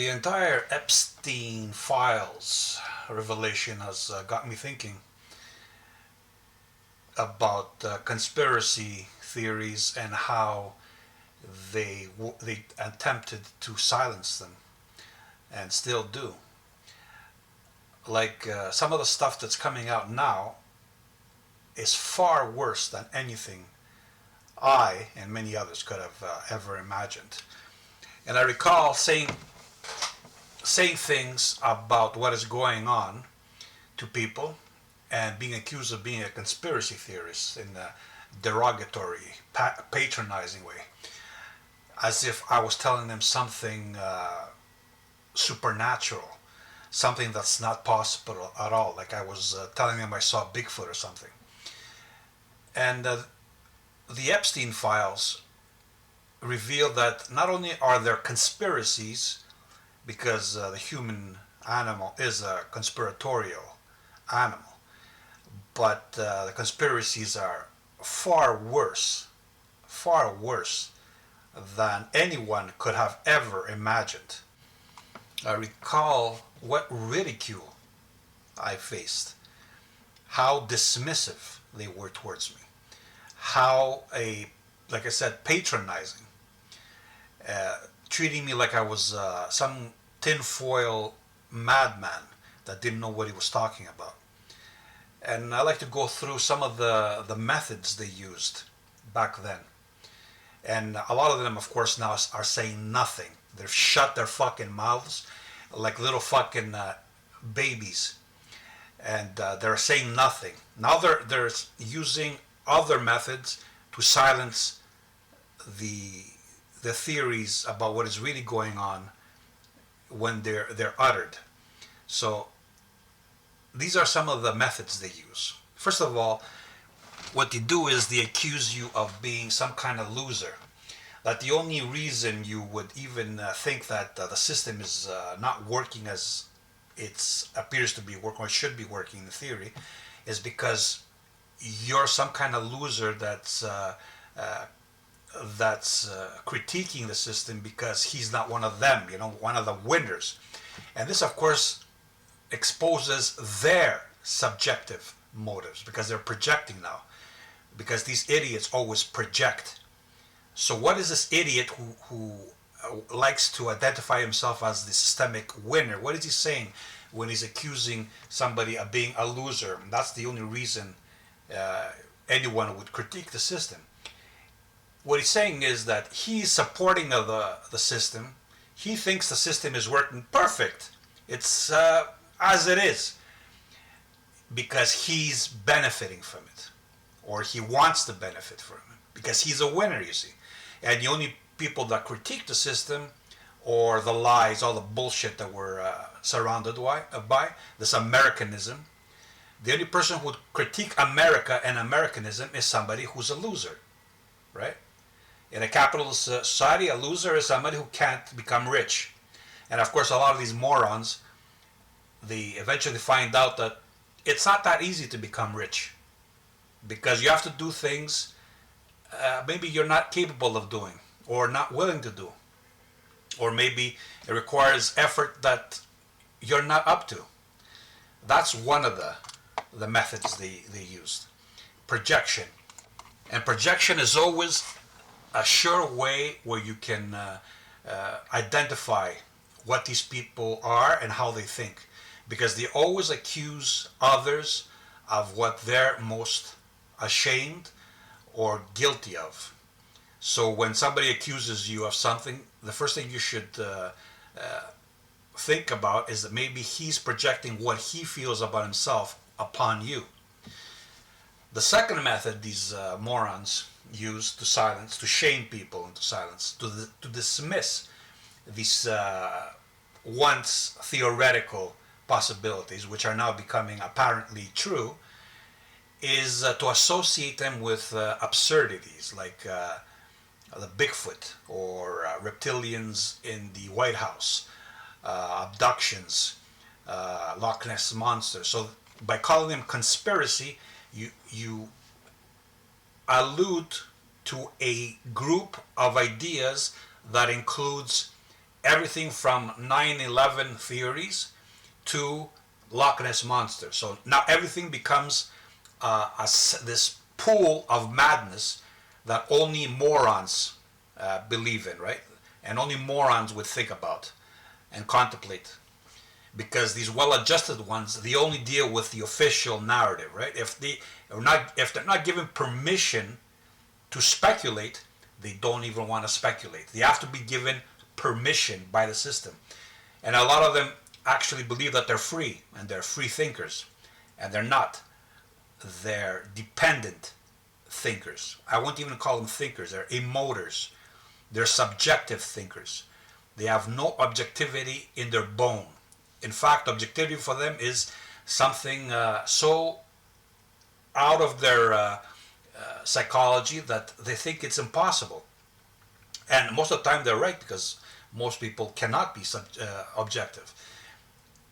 The entire Epstein files revelation has got me thinking about conspiracy theories and how they attempted to silence them and still do. Like some of the stuff that's coming out now is far worse than anything I and many others could have ever imagined. And I recall saying things about what is going on to people and being accused of being a conspiracy theorist in a derogatory, patronizing way, as if I was telling them something supernatural, something that's not possible at all, like I was telling them I saw Bigfoot or something. And the Epstein files reveal that not only are there conspiracies, because the human animal is a conspiratorial animal, but the conspiracies are far worse than anyone could have ever imagined. I recall what ridicule I faced, how dismissive they were towards me, how like I said, patronizing, treating me like I was some tinfoil madman that didn't know what he was talking about. And I like to go through some of the methods they used back then. And a lot of them, of course, now are saying nothing. They've shut their fucking mouths like little fucking babies. And they're saying nothing. Now they're using other methods to silence the theories about what is really going on when they're uttered. So these are some of the methods they use. First of all, what they do is they accuse you of being some kind of loser. That the only reason you would even think that the system is not working as it appears to be working or should be working in theory is because you're some kind of loser that's critiquing the system because he's not one of them, one of the winners. And this, of course, exposes their subjective motives because they're projecting now. Because these idiots always project. So what is this idiot who likes to identify himself as the systemic winner? What is he saying when he's accusing somebody of being a loser? And that's the only reason anyone would critique the system. What he's saying is that he's supporting of the system. He thinks the system is working perfect. It's as it is because he's benefiting from it, or he wants to benefit from it because he's a winner, you see. And the only people that critique the system or the lies, all the bullshit that we're surrounded by, this Americanism, the only person who would critique America and Americanism is somebody who's a loser, right? In a capitalist society, a loser is somebody who can't become rich. And of course, a lot of these morons, they eventually find out that it's not that easy to become rich because you have to do things maybe you're not capable of doing or not willing to do, or maybe it requires effort that you're not up to. That's one of the methods they used. Projection. And projection is always a sure way where you can identify what these people are and how they think, because they always accuse others of what they're most ashamed or guilty of. So when somebody accuses you of something, the first thing you should think about is that maybe he's projecting what he feels about himself upon you. The second method these morons use to silence, to shame people into silence, to dismiss these once theoretical possibilities, which are now becoming apparently true, is to associate them with absurdities like the Bigfoot or reptilians in the White House, abductions, Loch Ness Monster. So by calling them conspiracy, you allude to a group of ideas that includes everything from 9/11 theories to Loch Ness Monster. So now everything becomes this pool of madness that only morons believe in, right? And only morons would think about and contemplate. Because these well-adjusted ones, they only deal with the official narrative, right? If they're not given permission to speculate, they don't even want to speculate. They have to be given permission by the system. And a lot of them actually believe that they're free, and they're free thinkers. And they're not. They're dependent thinkers. I won't even call them thinkers. They're emoters. They're subjective thinkers. They have no objectivity in their bone. In fact, objectivity for them is something so out of their psychology that they think it's impossible. And most of the time they're right, because most people cannot be objective.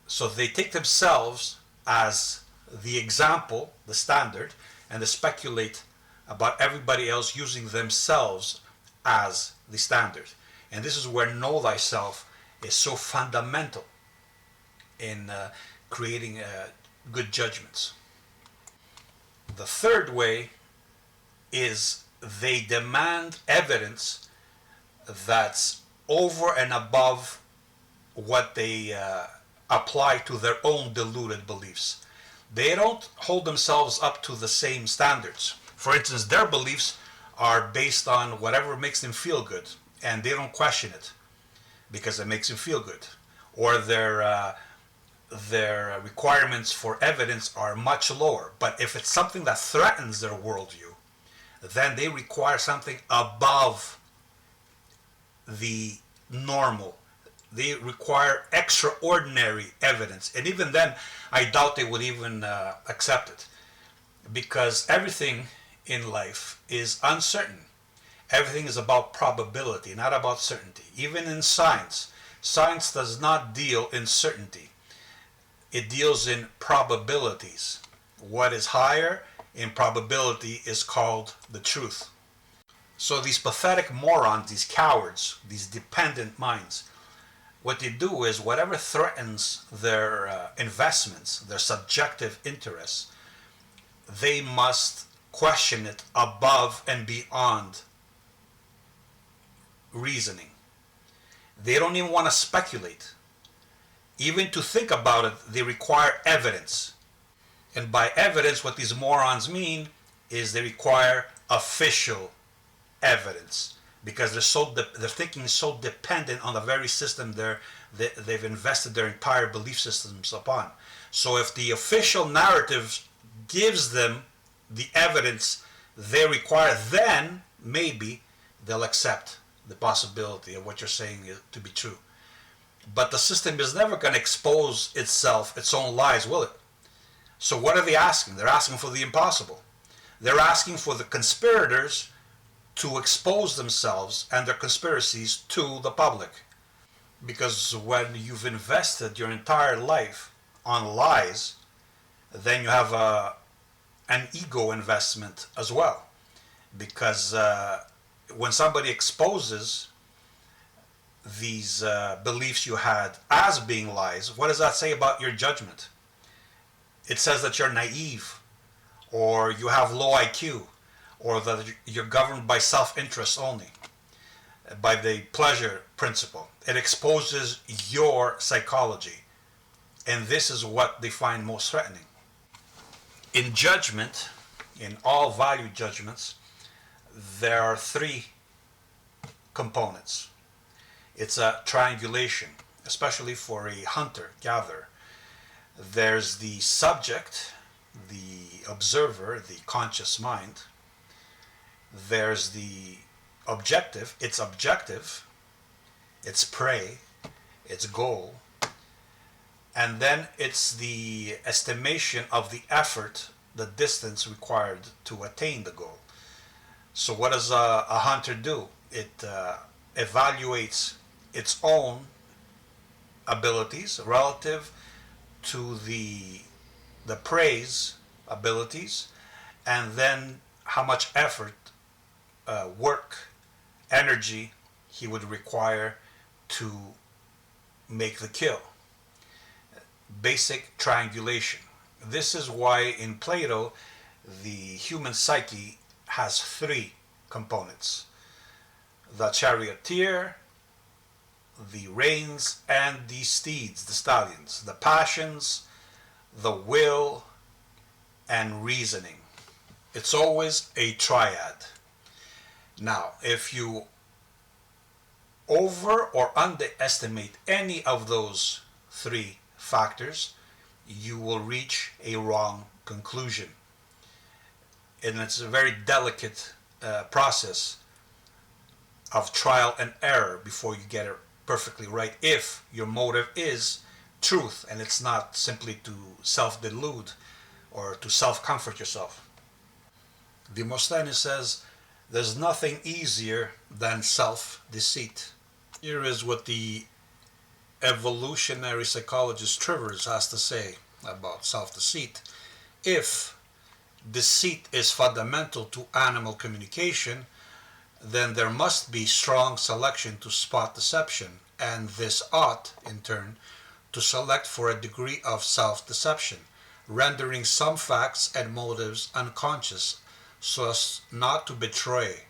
So they take themselves as the example, the standard, and they speculate about everybody else using themselves as the standard. And this is where know thyself is so fundamental in creating good judgments. The third way is they demand evidence that's over and above what they apply to their own deluded beliefs. They don't hold themselves up to the same standards. For instance, their beliefs are based on whatever makes them feel good, and they don't question it because it makes them feel good. Or their requirements for evidence are much lower. But if it's something that threatens their worldview, then they require something above the normal. They require extraordinary evidence. And even then, I doubt they would even accept it. Because everything in life is uncertain. Everything is about probability, not about certainty. Even in science, science does not deal in certainty. It deals in probabilities. What is higher in probability is called the truth. So these pathetic morons, these cowards, these dependent minds, what they do is whatever threatens their investments, their subjective interests, they must question it above and beyond reasoning. They don't even want to speculate. Even to think about it, they require evidence. And by evidence, what these morons mean is they require official evidence, because their thinking is so dependent on the very system they've invested their entire belief systems upon. So if the official narrative gives them the evidence they require, then maybe they'll accept the possibility of what you're saying to be true. But the system is never going to expose itself, its own lies, will it? So what are they asking? They're asking for the impossible. They're asking for the conspirators to expose themselves and their conspiracies to the public. Because when you've invested your entire life on lies, then you have an ego investment as well. Because when somebody exposes these beliefs you had as being lies, what does that say about your judgment? It says that you're naive, or you have low IQ, or that you're governed by self-interest only, by the pleasure principle. It exposes your psychology, and this is what they find most threatening. In judgment, in all value judgments, there are three components. It's a triangulation, especially for a hunter-gatherer. There's the subject, the observer, the conscious mind. There's the objective, its prey, its goal. And then it's the estimation of the effort, the distance required to attain the goal. So what does a hunter do? It evaluates its own abilities relative to the prey's abilities, and then how much effort, work, energy he would require to make the kill. Basic triangulation. This is why in Plato the human psyche has three components: the charioteer, the reins, and the steeds, the stallions, the passions, the will, and reasoning. It's always a triad. Now, if you over or underestimate any of those three factors, you will reach a wrong conclusion. And it's a very delicate process of trial and error before you get it perfectly right, if your motive is truth and it's not simply to self-delude or to self-comfort yourself. Demosthenes says there's nothing easier than self-deceit. Here is what the evolutionary psychologist Trivers has to say about self-deceit. If deceit is fundamental to animal communication, then there must be strong selection to spot deception, and this ought, in turn, to select for a degree of self-deception, rendering some facts and motives unconscious so as not to betray,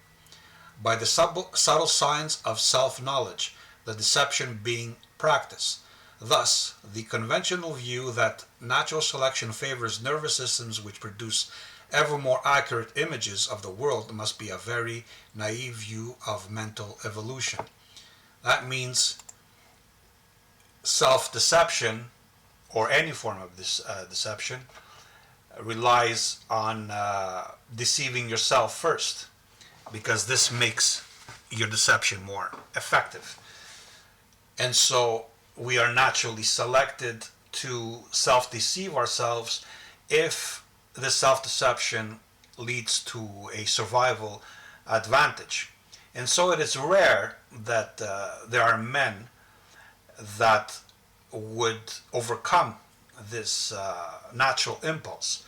by the subtle signs of self-knowledge, the deception being practiced. Thus, the conventional view that natural selection favors nervous systems which produce ever more accurate images of the world must be a very naive view of mental evolution. That means self-deception, or any form of this deception, relies on deceiving yourself first, because this makes your deception more effective. And so we are naturally selected to self-deceive ourselves if the self-deception leads to a survival advantage. And so it is rare that there are men that would overcome this natural impulse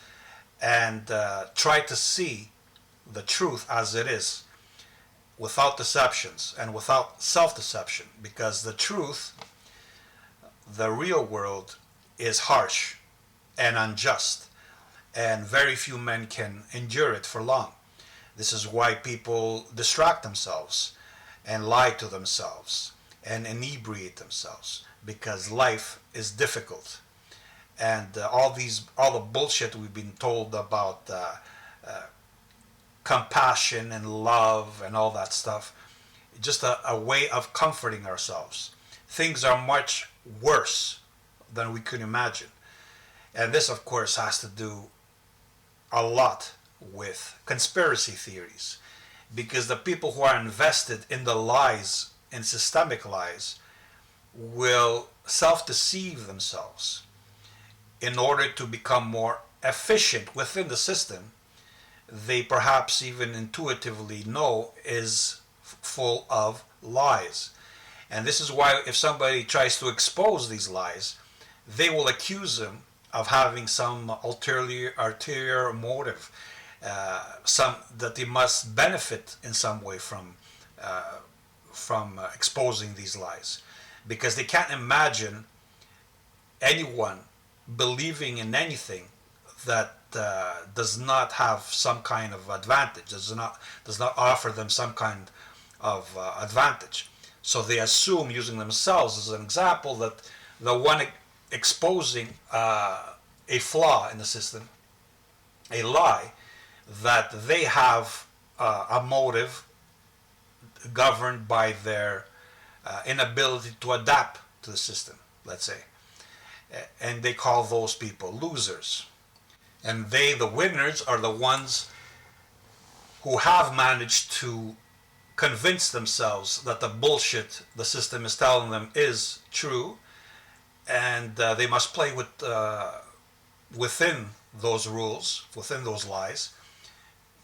and try to see the truth as it is, without deceptions and without self-deception, because the truth, the real world, is harsh and unjust, and very few men can endure it for long. This is why people distract themselves and lie to themselves and inebriate themselves, because life is difficult. And all the bullshit we've been told about compassion and love and all that stuff, just a way of comforting ourselves. Things are much worse than we could imagine. And this, of course, has to do a lot with conspiracy theories, because the people who are invested in the lies and systemic lies will self-deceive themselves in order to become more efficient within the system they perhaps even intuitively know is full of lies. And this is why if somebody tries to expose these lies, they will accuse them of having some ulterior motive, some that they must benefit in some way from exposing these lies, because they can't imagine anyone believing in anything that does not have some kind of advantage, does not offer them some kind of advantage. So they assume, using themselves as an example, that the one exposing a flaw in the system, a lie, that they have a motive governed by their inability to adapt to the system, let's say. And they call those people losers. And they, the winners, are the ones who have managed to convince themselves that the bullshit the system is telling them is true, and they must play within those rules, within those lies,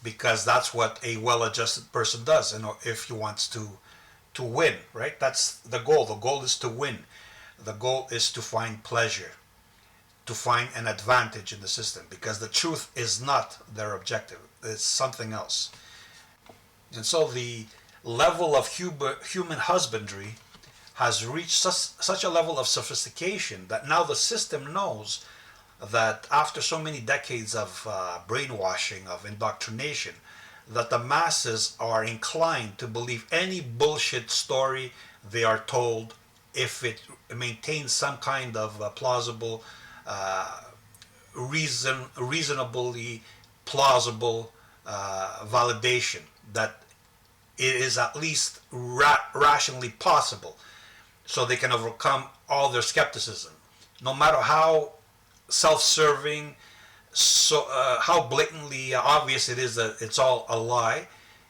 because that's what a well-adjusted person does. And if he wants to win, right? That's the goal. The goal is to win. The goal is to find pleasure, to find an advantage in the system, because the truth is not their objective. It's something else. And so the level of human husbandry has reached such a level of sophistication that now the system knows that after so many decades of brainwashing, of indoctrination, that the masses are inclined to believe any bullshit story they are told if it maintains some kind of plausible, reasonably plausible validation that it is at least rationally possible, so they can overcome all their skepticism, no matter how self-serving, so how blatantly obvious it is that it's all a lie.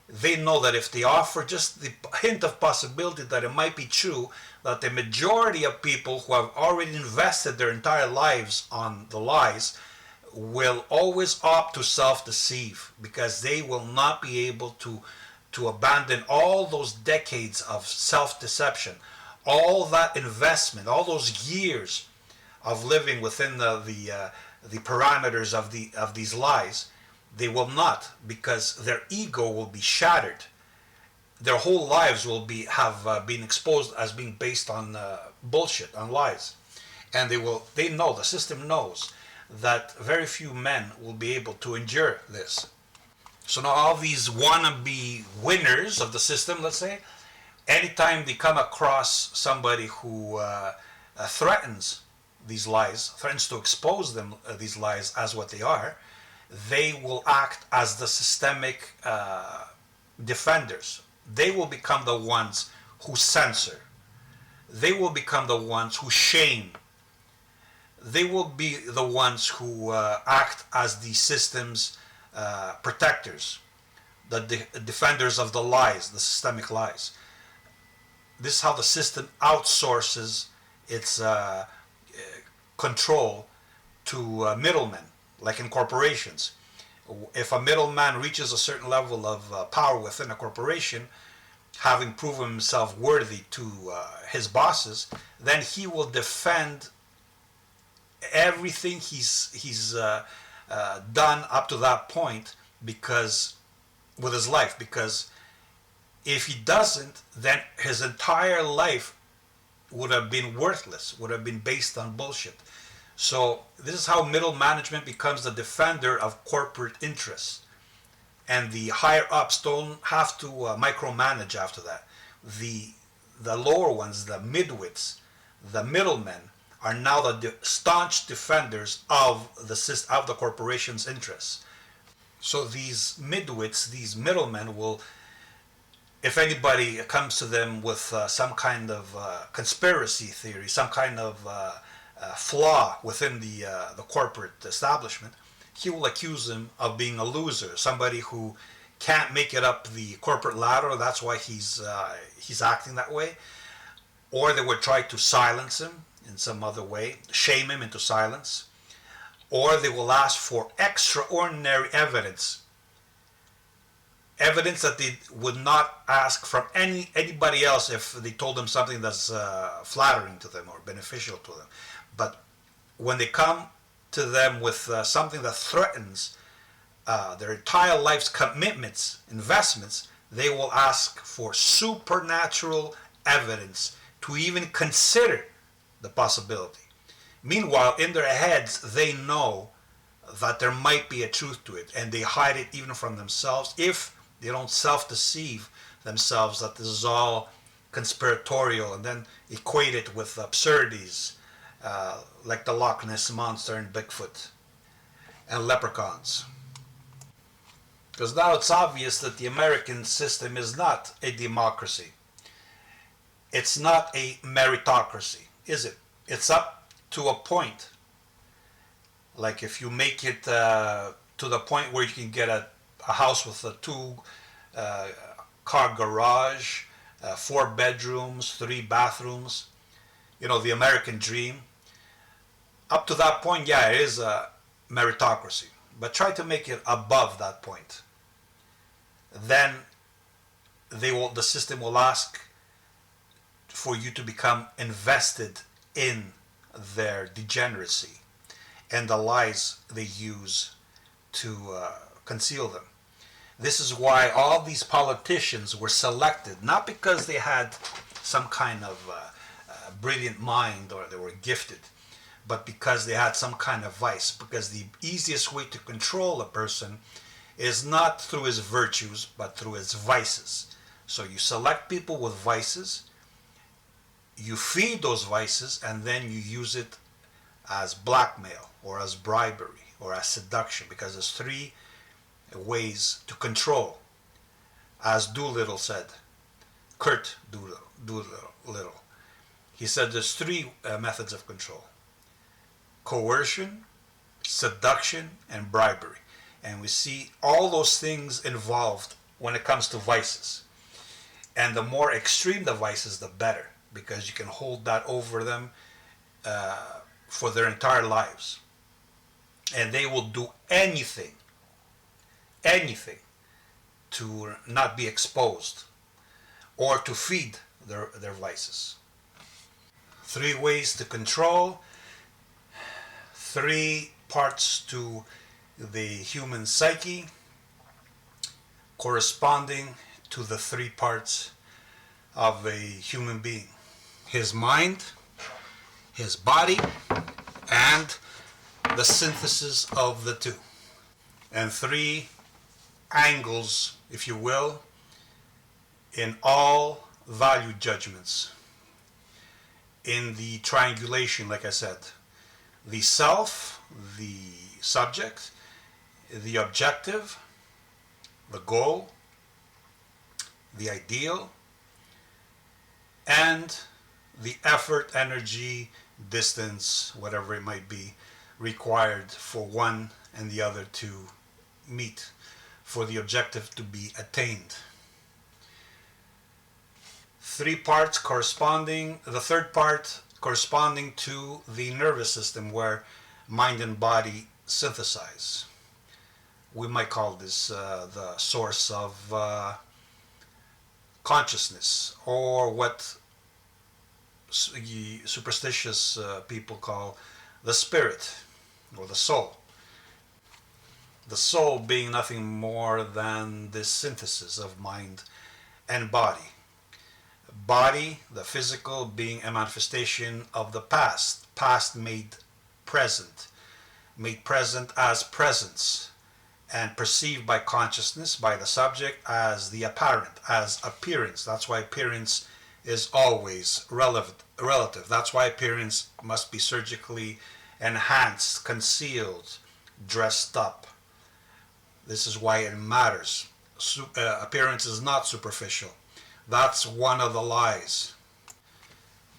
They know that if they offer just the hint of possibility that it might be true, that the majority of people who have already invested their entire lives on the lies will always opt to self-deceive, because they will not be able to abandon all those decades of self-deception, all that investment, all those years of living within the parameters of these lies. They will not, because their ego will be shattered. Their whole lives will have been exposed as being based on bullshit, on lies, and they know, the system knows, that very few men will be able to endure this. So now all these wannabe winners of the system, let's say, anytime they come across somebody who threatens these lies, threatens to expose them, these lies as what they are, they will act as the systemic defenders. They will become the ones who censor. They will become the ones who shame. They will be the ones who act as the system's protectors, the defenders of the lies, the systemic lies. This is how the system outsources its control to middlemen, like in corporations. If a middleman reaches a certain level of power within a corporation, having proven himself worthy to his bosses, then he will defend everything he's done up to that point, because with his life, because if he doesn't, then his entire life would have been worthless, would have been based on bullshit. So this is how middle management becomes the defender of corporate interests, and the higher ups don't have to micromanage after that. The lower ones, the midwits, the middlemen, are now the staunch defenders of the corporation's interests. So these midwits, these middlemen, will, if anybody comes to them with some kind of conspiracy theory, some kind of flaw within the corporate establishment, he will accuse them of being a loser, somebody who can't make it up the corporate ladder. That's why he's acting that way. Or they would try to silence him in some other way, shame him into silence. Or they will ask for extraordinary evidence that they would not ask from anybody else if they told them something that's flattering to them or beneficial to them. But when they come to them with something that threatens their entire life's commitments, investments, they will ask for supernatural evidence to even consider the possibility. Meanwhile, in their heads, they know that there might be a truth to it, and they hide it even from themselves if they don't self-deceive themselves that this is all conspiratorial, and then equate it with absurdities like the Loch Ness Monster and Bigfoot and leprechauns. Because now it's obvious that the American system is not a democracy. It's not a meritocracy, is it? It's up to a point. Like if you make it to the point where you can get a house with a 2-car garage, 4 bedrooms, 3 bathrooms, the American dream. Up to that point, yeah, it is a meritocracy. But try to make it above that point. Then the system will ask for you to become invested in their degeneracy and the lies they use to conceal them. This is why all these politicians were selected, not because they had some kind of brilliant mind or they were gifted, but because they had some kind of vice. Because the easiest way to control a person is not through his virtues, but through his vices. So you select people with vices, you feed those vices, and then you use it as blackmail or as bribery or as seduction, because there's three ways to control. As Doolittle said, Kurt Doolittle, he said there's three methods of control: coercion, seduction, and bribery. And we see all those things involved when it comes to vices. And the more extreme the vices, the better, because you can hold that over them for their entire lives. And they will do anything to not be exposed or to feed their vices. Three ways to control, three parts to the human psyche, corresponding to the three parts of a human being: his mind, his body, and the synthesis of the two. And three angles, if you will, in all value judgments. In the triangulation, like I said, the self, the subject, the objective, the goal, the ideal, and the effort, energy, distance, whatever it might be, required for one and the other to meet, for the objective to be attained. Three parts corresponding, the third part corresponding to the nervous system, where mind and body synthesize. We might call this the source of consciousness, or what superstitious people call the spirit or the soul. The soul being nothing more than this synthesis of mind and body. Body, the physical, being a manifestation of the past made present as presence, and perceived by consciousness, by the subject, as the apparent, as appearance. That's why appearance is always relative. That's why appearance must be surgically enhanced, concealed, dressed up. This is why it matters. Appearance is not superficial. That's one of the lies.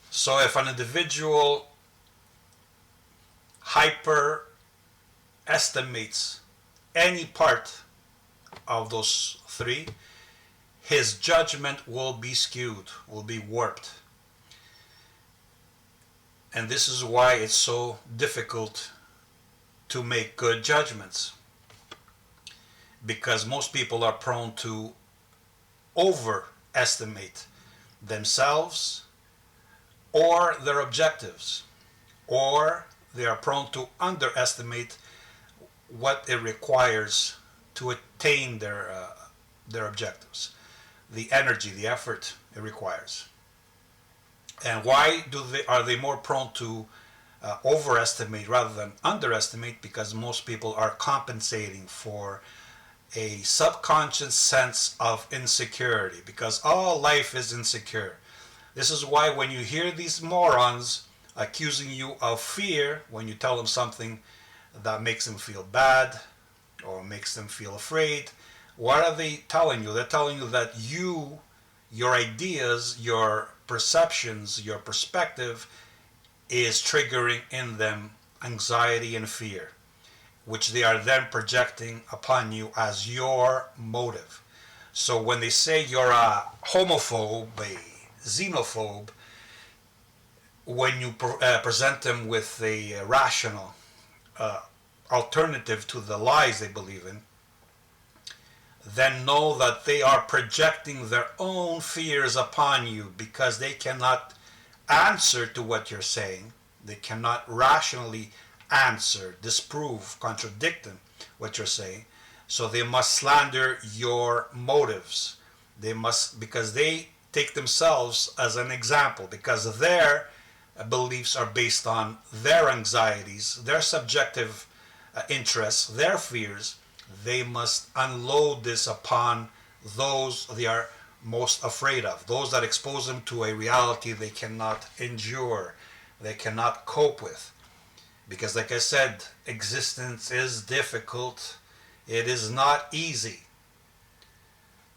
So if an individual hyper-estimates any part of those three, his judgment will be skewed, will be warped. And this is why it's so difficult to make good judgments, because most people are prone to overestimate themselves or their objectives, or they are prone to underestimate what it requires to attain their objectives, the energy, the effort it requires. And why are they more prone to overestimate rather than underestimate? Because most people are compensating for a subconscious sense of insecurity, because all life is insecure. This is why when you hear these morons accusing you of fear, when you tell them something that makes them feel bad or makes them feel afraid, what are they telling you? They're telling you that your ideas, your perceptions, your perspective is triggering in them anxiety and fear, which they are then projecting upon you as your motive. So when they say you're a homophobe, a xenophobe, when you present them with a rational alternative to the lies they believe in, then know that they are projecting their own fears upon you, because they cannot answer to what you're saying. They cannot rationally answer, disprove, contradict what you're saying. So they must slander your motives. They must, because they take themselves as an example, because their beliefs are based on their anxieties, their subjective interests, their fears, they must unload this upon those they are most afraid of, those that expose them to a reality they cannot endure, they cannot cope with. Because, like I said, existence is difficult, it is not easy.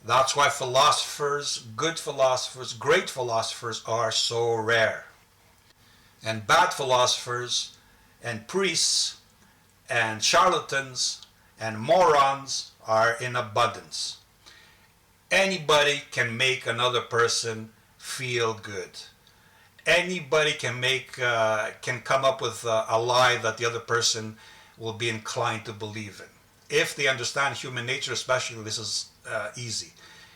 That's why philosophers, good philosophers, great philosophers are so rare. And bad philosophers and priests and charlatans and morons are in abundance. Anybody can make another person feel good. Anybody can come up with a lie that the other person will be inclined to believe in. If they understand human nature, especially, this is easy.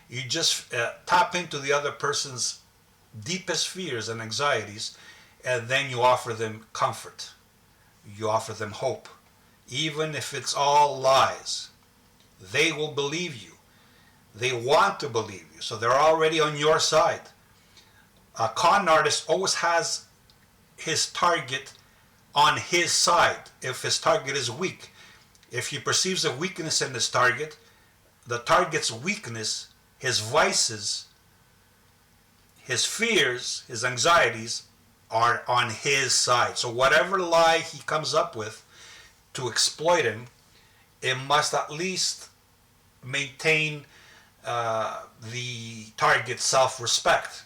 You just tap into the other person's deepest fears and anxieties, and then you offer them comfort. You offer them hope. Even if it's all lies, they will believe you. They want to believe you, so they're already on your side. A con artist always has his target on his side if his target is weak. If he perceives a weakness in his target, the target's weakness, his vices, his fears, his anxieties are on his side. So whatever lie he comes up with to exploit him, it must at least maintain the target's self-respect.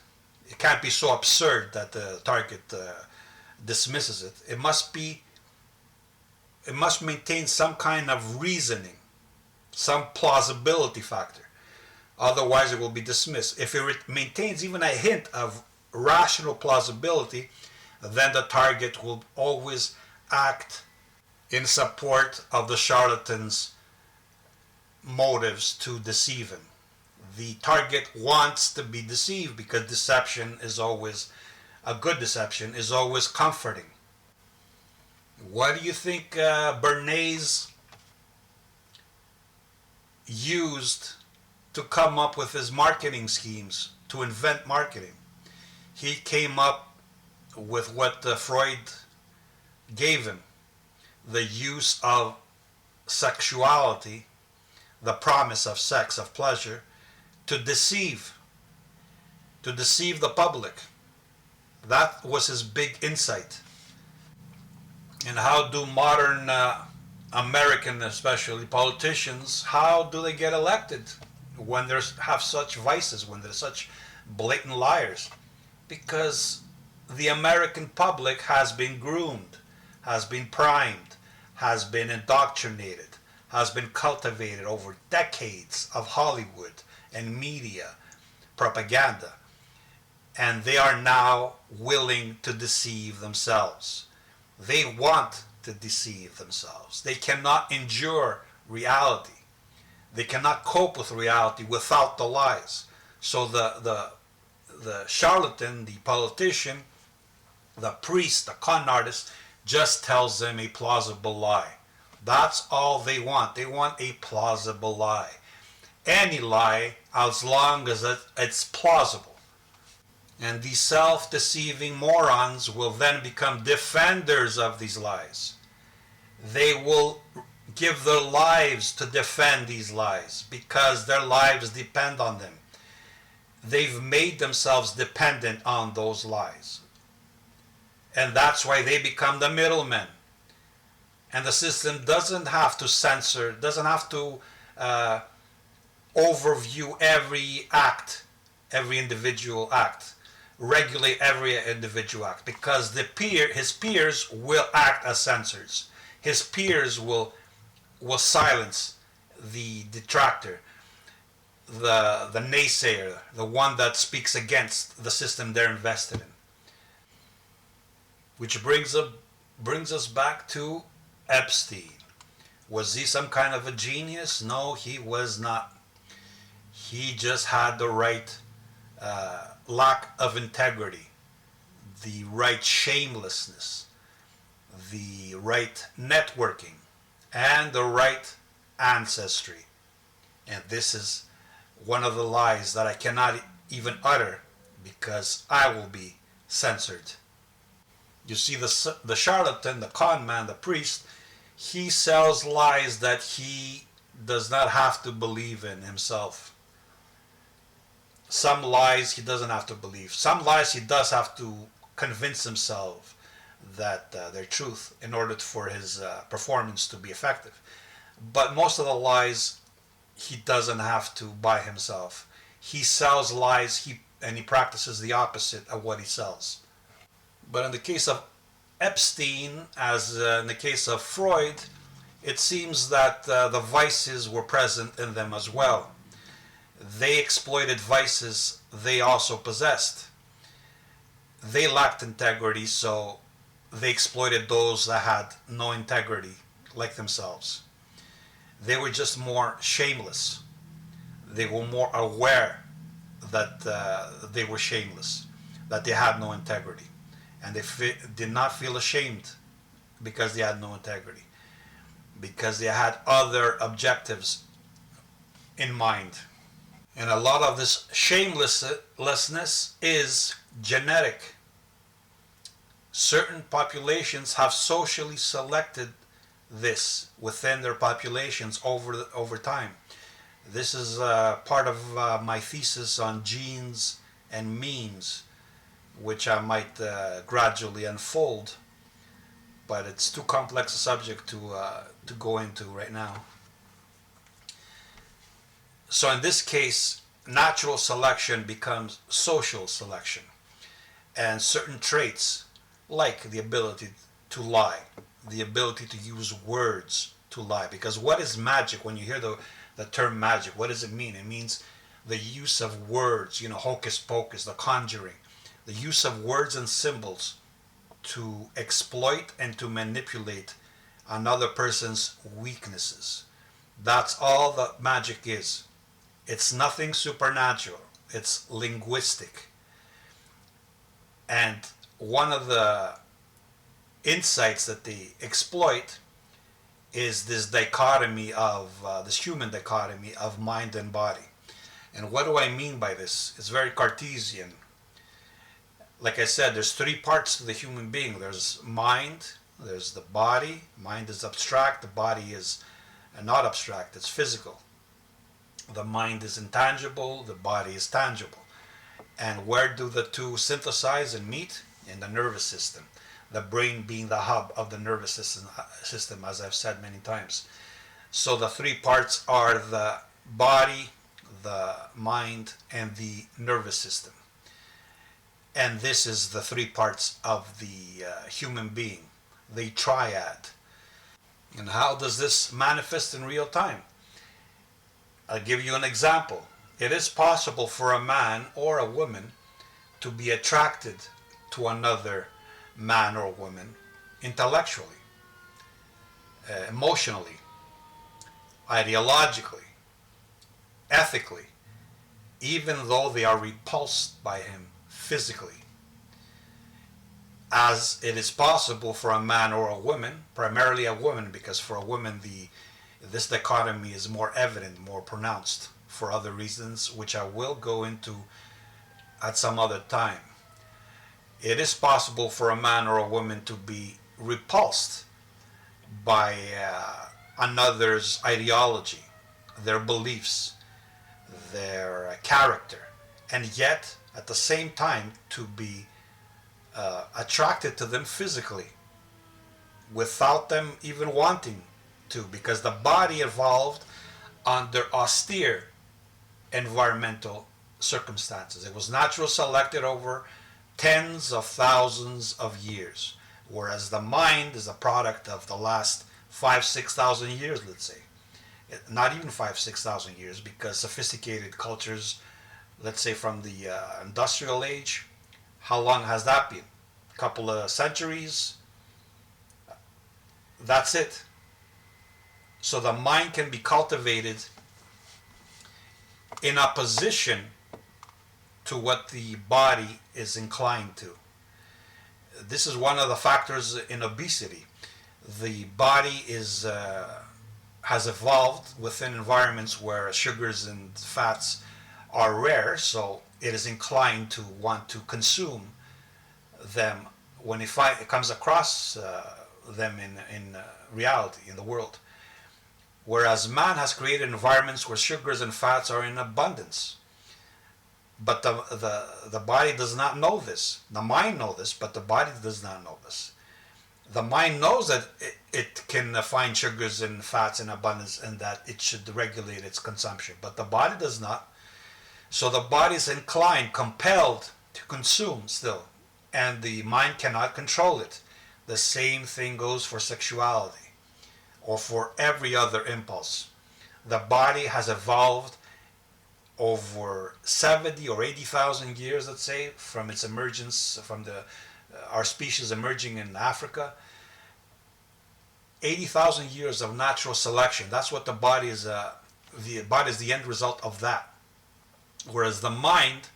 It can't be so absurd that the target dismisses it. It must maintain some kind of reasoning, some plausibility factor. Otherwise, it will be dismissed. If it maintains even a hint of rational plausibility, then the target will always act in support of the charlatan's motives to deceive him. The target wants to be deceived because deception is always, a good deception is always comforting. What do you think Bernays used to come up with his marketing schemes, to invent marketing? He came up with what Freud gave him, the use of sexuality, the promise of sex, of pleasure, to deceive the public. That was his big insight. And how do modern American, especially politicians, how do they get elected when they have such vices, when they're such blatant liars? Because the American public has been groomed, has been primed, has been indoctrinated, has been cultivated over decades of Hollywood and media propaganda, and they are now willing to deceive themselves. They want to deceive themselves. They cannot endure reality. They cannot cope with reality without the lies. So the charlatan, the politician, the priest, the con artist, just tells them a plausible lie. That's all they want. They want a plausible lie. Any lie, as long as it's plausible. And these self-deceiving morons will then become defenders of these lies. They will give their lives to defend these lies because their lives depend on them. They've made themselves dependent on those lies. And that's why they become the middlemen. And the system doesn't have to censor, doesn't have to overview every act, every individual act, regulate every individual act, because his peers will act as censors. His peers will silence the detractor, the naysayer, the one that speaks against the system they're invested in. Which brings us back to Epstein. Was he some kind of a genius? No, he was not. He just had the right lack of integrity, the right shamelessness, the right networking, and the right ancestry. And this is one of the lies that I cannot even utter because I will be censored. You see, the charlatan, the con man, the priest, he sells lies that he does not have to believe in himself. Some lies he doesn't have to believe. Some lies he does have to convince himself that they're truth in order for his performance to be effective. But most of the lies he doesn't have to by himself. He sells lies, and he practices the opposite of what he sells. But in the case of Epstein, as in the case of Freud, it seems that the vices were present in them as well. They exploited vices they also possessed. They lacked integrity, so they exploited those that had no integrity, like themselves. They were just more shameless. They were more aware that they were shameless, that they had no integrity. And they did not feel ashamed because they had no integrity, because they had other objectives in mind. And a lot of this shamelessness is genetic. Certain populations have socially selected this within their populations over time. This is part of my thesis on genes and memes, which I might gradually unfold, but it's too complex a subject to go into right now. So in this case, natural selection becomes social selection, and certain traits, like the ability to lie, the ability to use words to lie. Because what is magic? When you hear the term magic, what does it mean? It means the use of words, hocus pocus, the conjuring, the use of words and symbols to exploit and to manipulate another person's weaknesses. That's all that magic is. It's nothing supernatural. It's linguistic. And one of the insights that they exploit is this dichotomy of this human dichotomy of mind and body. And what do I mean by this? It's very Cartesian. Like I said, there's three parts to the human being. There's mind, there's the body. Mind is abstract, the body is not abstract, it's physical. The mind is intangible, the body is tangible. And where do the two synthesize and meet? In the nervous system. The brain being the hub of the nervous system, as I've said many times. So the three parts are the body, the mind, and the nervous system. And this is the three parts of the human being, the triad. And how does this manifest in real time? I'll give you an example. It is possible for a man or a woman to be attracted to another man or woman intellectually, emotionally, ideologically, ethically, even though they are repulsed by him physically. As it is possible for a man or a woman, primarily a woman, because for a woman this dichotomy is more evident, more pronounced, for other reasons, which I will go into at some other time. It is possible for a man or a woman to be repulsed by another's ideology, their beliefs, their character, and yet at the same time to be attracted to them physically without them even wanting to, because the body evolved under austere environmental circumstances. It was natural selected over tens of thousands of years, whereas the mind is a product of the last 5,000-6,000 years, let's say. Not even 5,000-6,000 years, because sophisticated cultures, let's say from the industrial age, how long has that been? A couple of centuries? That's it. So the mind can be cultivated in opposition to what the body is inclined to. This is one of the factors in obesity. The body has evolved within environments where sugars and fats are rare, so it is inclined to want to consume them when it comes across them in reality, in the world. Whereas man has created environments where sugars and fats are in abundance. But the body does not know this. The mind knows this, but the body does not know this. The mind knows that it can find sugars and fats in abundance and that it should regulate its consumption. But the body does not. So the body is inclined, compelled to consume still. And the mind cannot control it. The same thing goes for sexuality or for every other impulse. The body has evolved over 70 or 80,000 years, let's say, from its emergence, from our species emerging in Africa. 80,000 years of natural selection. That's what the body is. The body is the end result of that. Whereas the mind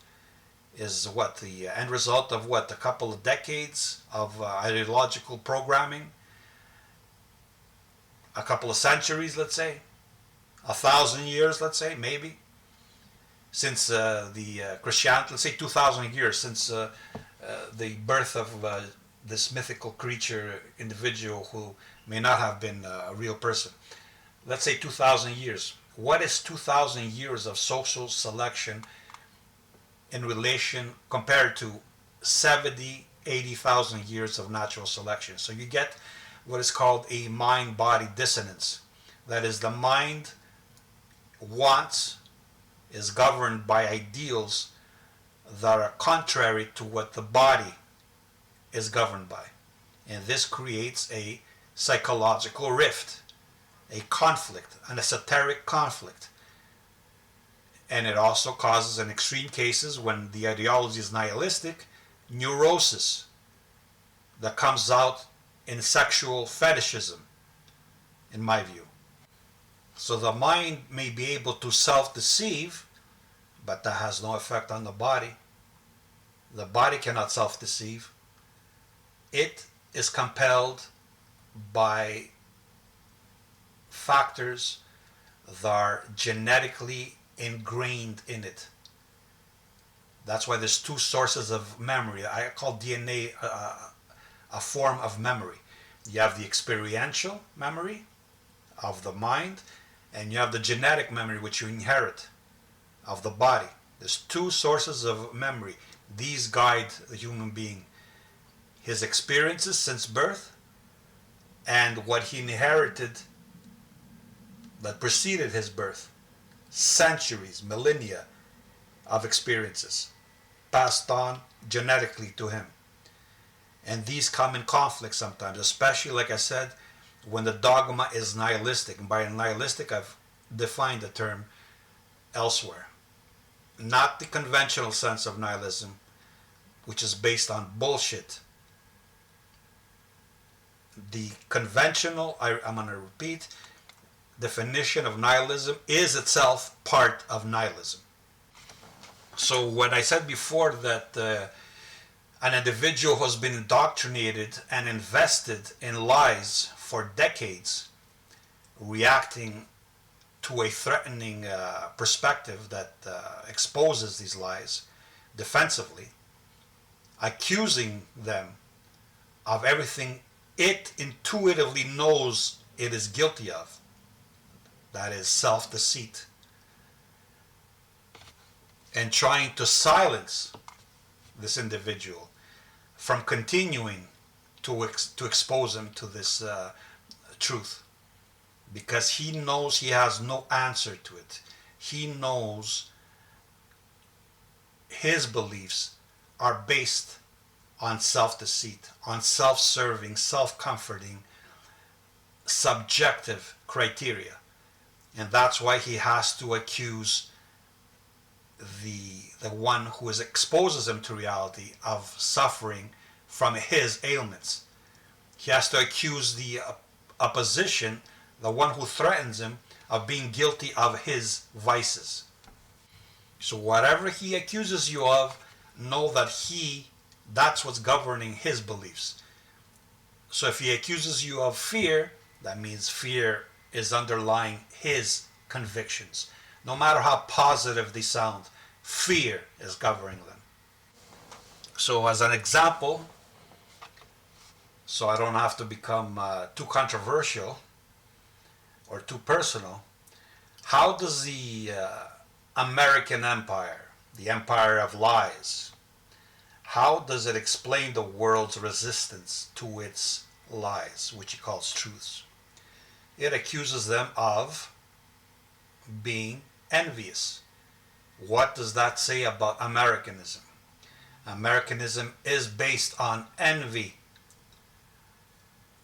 is what? The end result of what? A couple of decades of ideological programming, a couple of centuries, let's say, 1,000 years, let's say, maybe, since the Christianity, let's say 2,000 years since the birth of this mythical creature, individual who may not have been a real person. Let's say 2,000 years. What is 2,000 years of social selection in relation compared to 70, 80,000 years of natural selection? So you get what is called a mind-body dissonance. That is, the mind is governed by ideals that are contrary to what the body is governed by. And this creates a psychological rift, a conflict, an esoteric conflict. And it also causes, in extreme cases, when the ideology is nihilistic, neurosis that comes out in sexual fetishism, in my view. So the mind may be able to self-deceive, but that has no effect on the body. The body cannot self-deceive. It is compelled by factors that are genetically ingrained in it. That's why there's two sources of memory. I call DNA a form of memory. You have the experiential memory of the mind, and you have the genetic memory which you inherit of the body. There's two sources of memory. These guide the human being. His experiences since birth and what he inherited that preceded his birth. Centuries, millennia of experiences passed on genetically to him. And these come in conflict sometimes, especially, like I said, when the dogma is nihilistic. And by nihilistic, I've defined the term elsewhere. Not the conventional sense of nihilism, which is based on bullshit. The conventional, I'm going to repeat, definition of nihilism is itself part of nihilism. So when I said before that an individual who has been indoctrinated and invested in lies for decades, reacting to a threatening perspective that exposes these lies defensively, accusing them of everything it intuitively knows it is guilty of, that is self-deceit, and trying to silence this individual from continuing to expose him to this truth, because he knows he has no answer to it. He knows his beliefs are based on self-deceit, on self-serving, self-comforting, subjective criteria. And that's why he has to accuse the one who exposes him to reality of suffering from his ailments. He has to accuse the opposition, the one who threatens him, of being guilty of his vices. So whatever he accuses you of, know that that's what's governing his beliefs. So if he accuses you of fear, that means fear is underlying his convictions. No matter how positive they sound, fear is governing them. So as an example, so I don't have to become too controversial or too personal. How does the American empire, the empire of lies, how does it explain the world's resistance to its lies, which it calls truths? It accuses them of being envious. What does that say about Americanism? Americanism is based on envy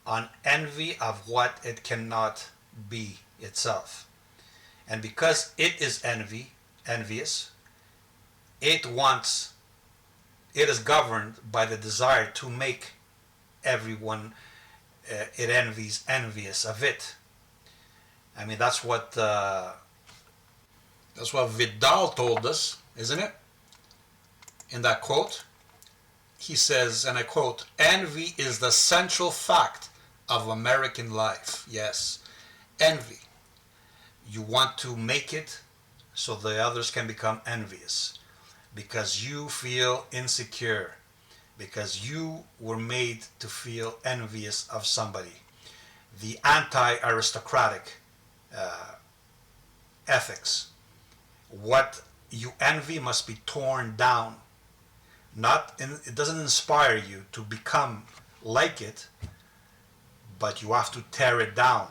of what it cannot be itself. And because it is envious, it is governed by the desire to make everyone it envies envious of it. I mean, that's what Vidal told us, isn't it? In that quote, he says, and I quote, "Envy is the central fact of American life." Yes, envy. You want to make it so the others can become envious because you feel insecure, because you were made to feel envious of somebody. The anti-aristocratic ethics. What you envy must be torn down. It doesn't inspire you to become like it, but you have to tear it down,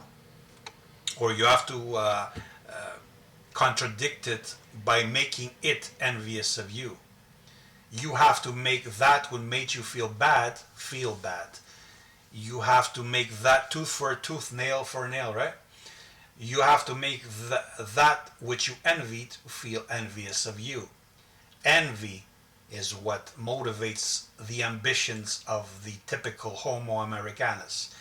or you have to contradict it by making it envious of you. You have to make that what made you feel bad. You have to make that tooth for a tooth, nail for a nail, right? You have to make that which you envied feel envious of you. Envy is what motivates the ambitions of the typical Homo Americanus,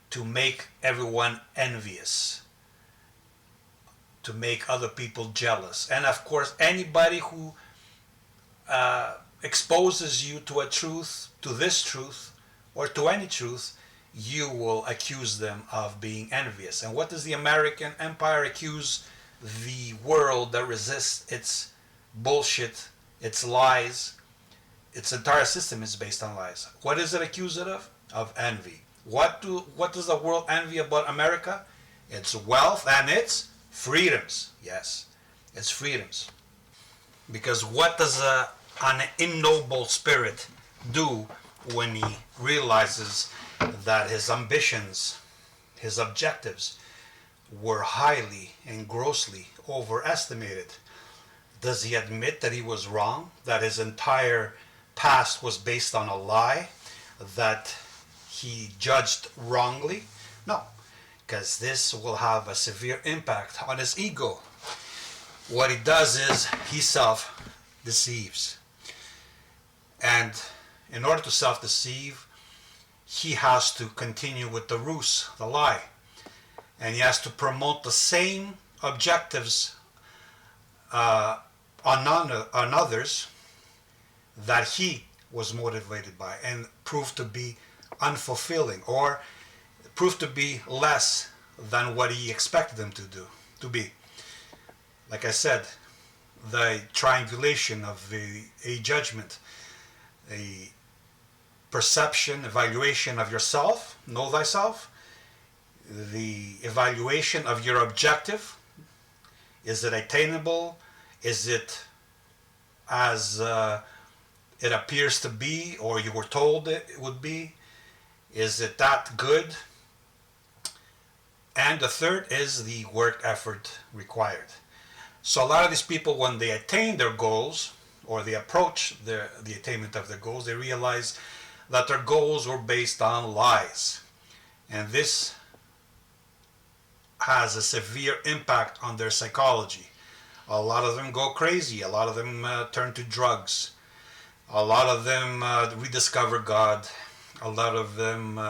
to make everyone envious, to make other people jealous. And of course, anybody who exposes you to a truth, to this truth, or to any truth, you will accuse them of being envious. And what does the American empire accuse the world that resists its bullshit, its lies? Its entire system is based on lies. What is it accused of? Of envy. What does the world envy about America? Its wealth and its freedoms. Yes, its freedoms. Because what does an ignoble spirit do when he realizes that his ambitions, his objectives, were highly and grossly overestimated? Does he admit that he was wrong, that his entire past was based on a lie, that he judged wrongly? No, because this will have a severe impact on his ego. What he does is he self-deceives. And in order to self-deceive, he has to continue with the ruse, the lie. And he has to promote the same objectives on others that he was motivated by and proved to be unfulfilling, or proved to be less than what he expected them to be. Like I said, the triangulation of a judgment, a perception, evaluation of yourself, know thyself, the evaluation of your objective. Is it attainable? Is it as it appears to be, or you were told it would be? Is it that good? And the third is the work effort required. So a lot of these people, when they attain their goals, or they approach the attainment of their goals, they realize that their goals were based on lies. And this has a severe impact on their psychology. A lot of them go crazy. A lot of them turn to drugs. A lot of them rediscover God. A lot of them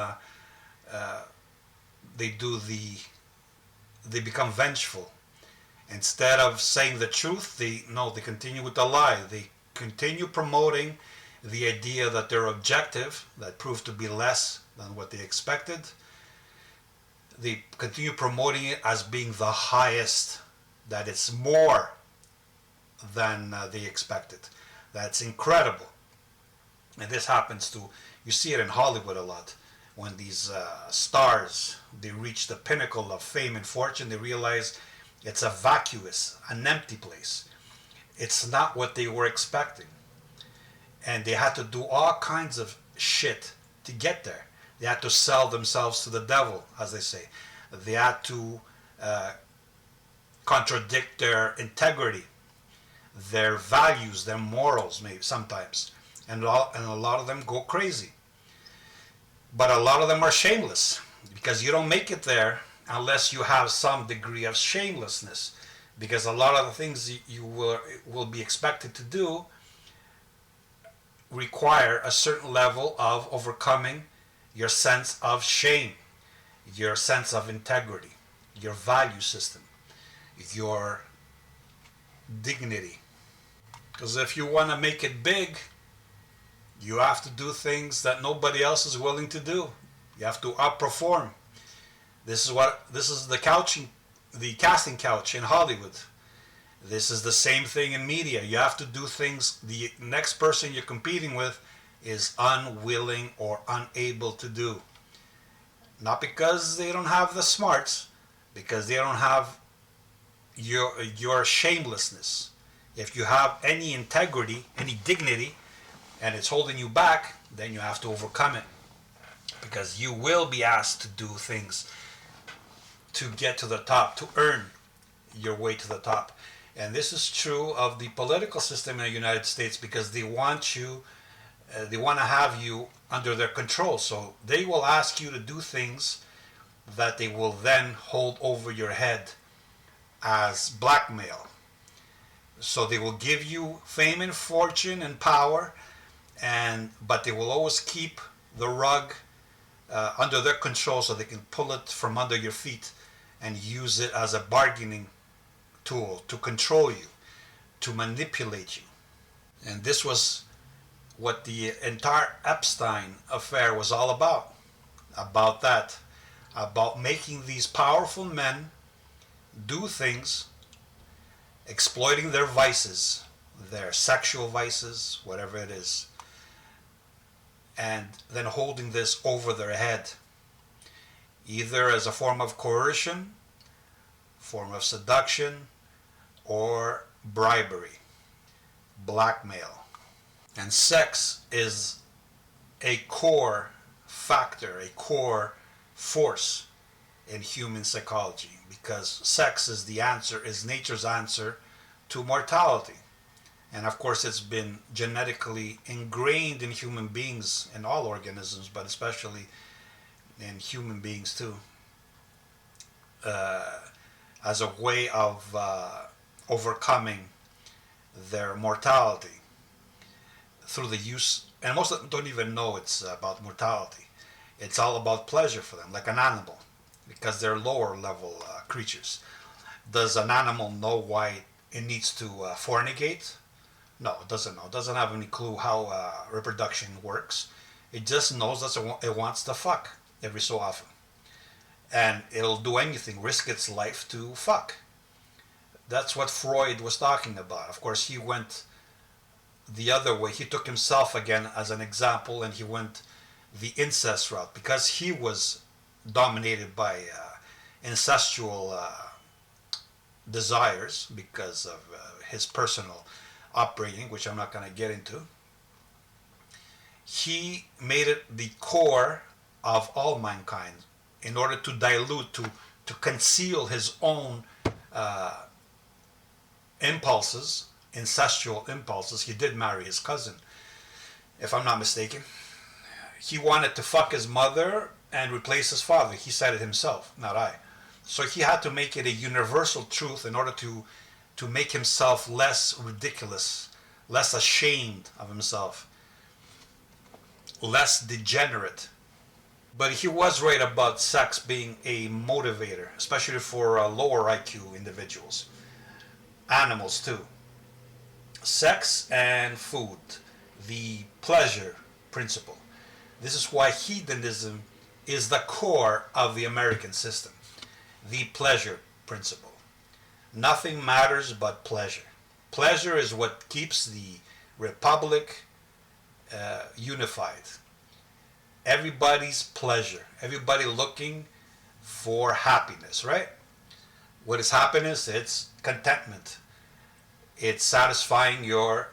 they become vengeful. Instead of saying the truth, they continue with the lie. They continue promoting the idea that their objective, that proved to be less than what they expected, they continue promoting it as being the highest, that it's more than they expected. That's incredible. And this happens you see it in Hollywood a lot, when these stars, they reach the pinnacle of fame and fortune, they realize it's a vacuous, an empty place. It's not what they were expecting. And they had to do all kinds of shit to get there. They had to sell themselves to the devil, as they say. They had to contradict their integrity, their values, their morals, maybe sometimes. And a lot of them go crazy. But a lot of them are shameless, because you don't make it there unless you have some degree of shamelessness. Because a lot of the things you will be expected to do require a certain level of overcoming your sense of shame, your sense of integrity, your value system, your dignity. Because if you want to make it big, you have to do things that nobody else is willing to do. You have to outperform. This is the casting couch in Hollywood. This is the same thing in media. You have to do things the next person you're competing with is unwilling or unable to do. Not because they don't have the smarts, because they don't have your shamelessness. If you have any integrity, any dignity, and it's holding you back, then you have to overcome it. Because you will be asked to do things to get to the top, to earn your way to the top. And this is true of the political system in the United States, because they want to have you under their control. So they will ask you to do things that they will then hold over your head as blackmail. So they will give you fame and fortune and power, but they will always keep the rug under their control, so they can pull it from under your feet and use it as a bargaining tool to control you, to manipulate you. And this was what the entire Epstein affair was all about. About making these powerful men do things, exploiting their vices, their sexual vices, whatever it is, and then holding this over their head, either as a form of coercion, form of seduction, or bribery, blackmail. And sex is a core factor, a core force in human psychology, because sex is the answer, is nature's answer to mortality. And of course, it's been genetically ingrained in human beings, in all organisms, but especially in human beings too, as a way of overcoming their mortality through the use. And most of them don't even know it's about mortality. It's all about pleasure for them, like an animal, because they're lower level creatures. Does an animal know why it needs to fornicate? No, it doesn't know. It doesn't have any clue how reproduction works. It just knows that it wants to fuck every so often. And it'll do anything, risk its life to fuck. That's what Freud was talking about. Of course, he went the other way. He took himself again as an example, and he went the incest route, because he was dominated by incestual desires because of his personal upbringing, which I'm not going to get into. He made it the core of all mankind in order to dilute, to conceal his own impulses, incestual impulses. He did marry his cousin, if I'm not mistaken. He wanted to fuck his mother and replace his father. He said it himself, not I. So he had to make it a universal truth in order to make himself less ridiculous, less ashamed of himself, less degenerate. But he was right about sex being a motivator, especially for lower IQ individuals. Animals too. Sex and food, the pleasure principle. This is why hedonism is the core of the American system. The pleasure principle. Nothing matters but pleasure. Pleasure is what keeps the republic unified. everybody's pleasure, everybody looking for happiness, right? What is happiness? It's contentment. It's satisfying your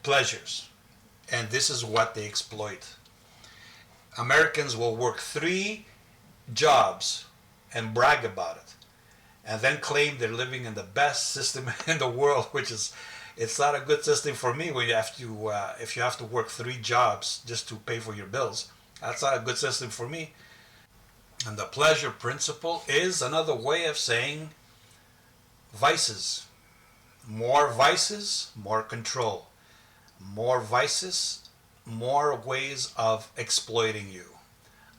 pleasures. And this is what they exploit. Americans will work 3 jobs and brag about it, and then claim they're living in the best system in the world, which is, it's not a good system for me when you have to if you have to work 3 jobs just to pay for your bills. That's not a good system for me. And the pleasure principle is another way of saying vices. More vices, more control. More vices, more ways of exploiting you,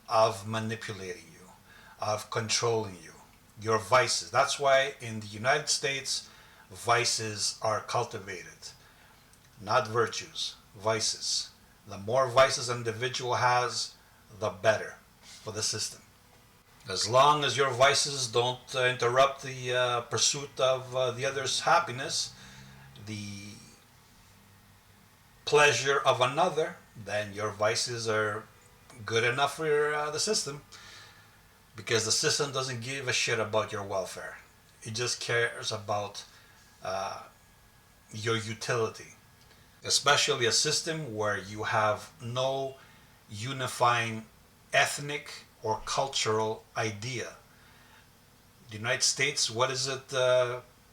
of manipulating you, of controlling you. Your vices. That's why in the United States, vices are cultivated, not virtues, vices. The more vices an individual has, the better for the system. As long as your vices don't interrupt the pursuit of the other's happiness, the pleasure of another, then your vices are good enough for the system, because the system doesn't give a shit about your welfare. It just cares about your utility, especially a system where you have no unifying ethnic or cultural idea. The United States, what is it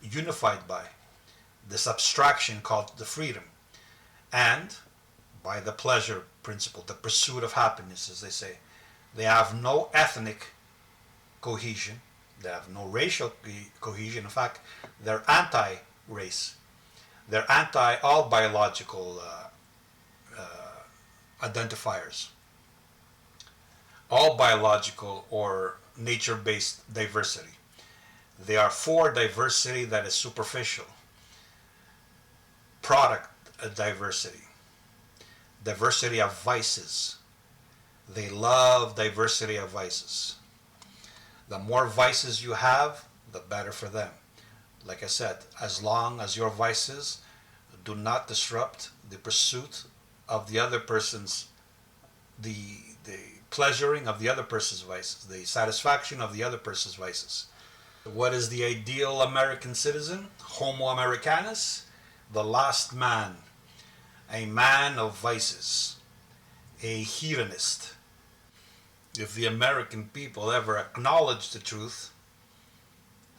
unified by? This abstraction called the freedom, and by the pleasure principle, the pursuit of happiness, as they say. They have no ethnic cohesion, they have no racial cohesion. In fact, they're anti-race. They're anti all biological identifiers, all biological or nature-based diversity. They are for diversity that is superficial, product diversity, diversity of vices. They love diversity of vices. The more vices you have, the better for them. Like I said, as long as your vices do not disrupt the pursuit of the other person's, the pleasuring of the other person's vices, the satisfaction of the other person's vices. What is the ideal American citizen? Homo Americanus, the last man, a man of vices, a hedonist. If the American people ever acknowledge the truth,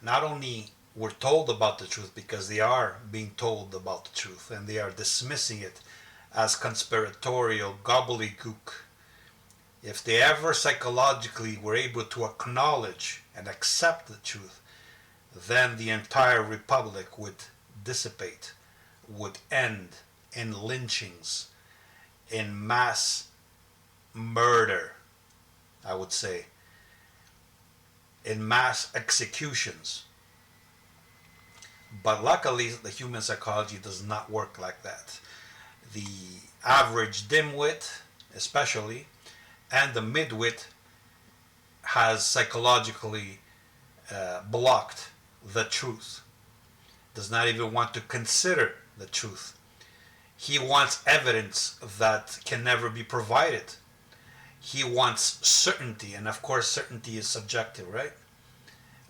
not only were told about the truth, because they are being told about the truth and they are dismissing it as conspiratorial gobbledygook. If they ever psychologically were able to acknowledge and accept the truth, then the entire republic would dissipate, would end in lynchings, in mass murder, I would say, in mass executions. But luckily, the human psychology does not work like that. The average dimwit, especially, and the midwit has psychologically blocked the truth, does not even want to consider the truth. He wants evidence that can never be provided. He wants certainty, and of course certainty is subjective, right?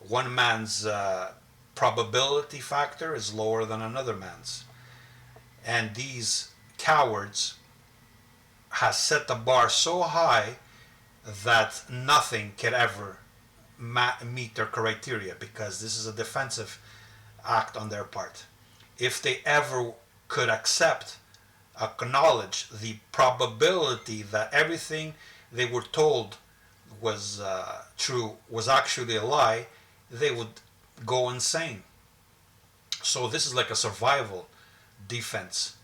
One man's probability factor is lower than another man's. And these cowards has set the bar so high that nothing can ever meet their criteria, because this is a defensive act on their part. If they ever could acknowledge the probability that everything they were told was true was actually a lie, they would go insane. So this is like a survival defense.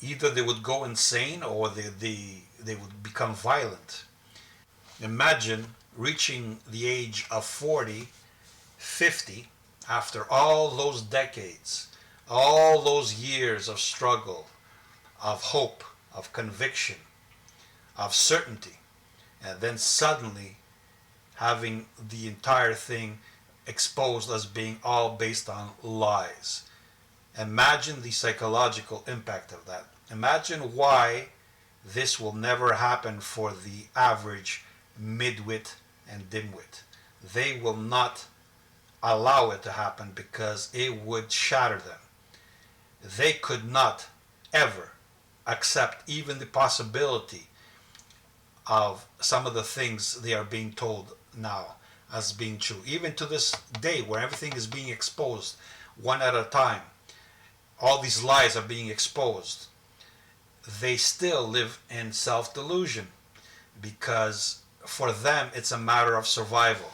Either they would go insane or they would become violent. Imagine reaching the age of 40, 50, after all those decades, all those years of struggle, of hope, of conviction, of certainty, and then suddenly having the entire thing exposed as being all based on lies. Imagine the psychological impact of that. Imagine why This will never happen for the average midwit and dimwit. They will not allow it to happen because it would shatter them. They could not ever accept even the possibility of some of the things they are being told now as being true. Even to this day, where everything is being exposed one at a time, all these lies are being exposed, they still live in self-delusion because for them it's a matter of survival.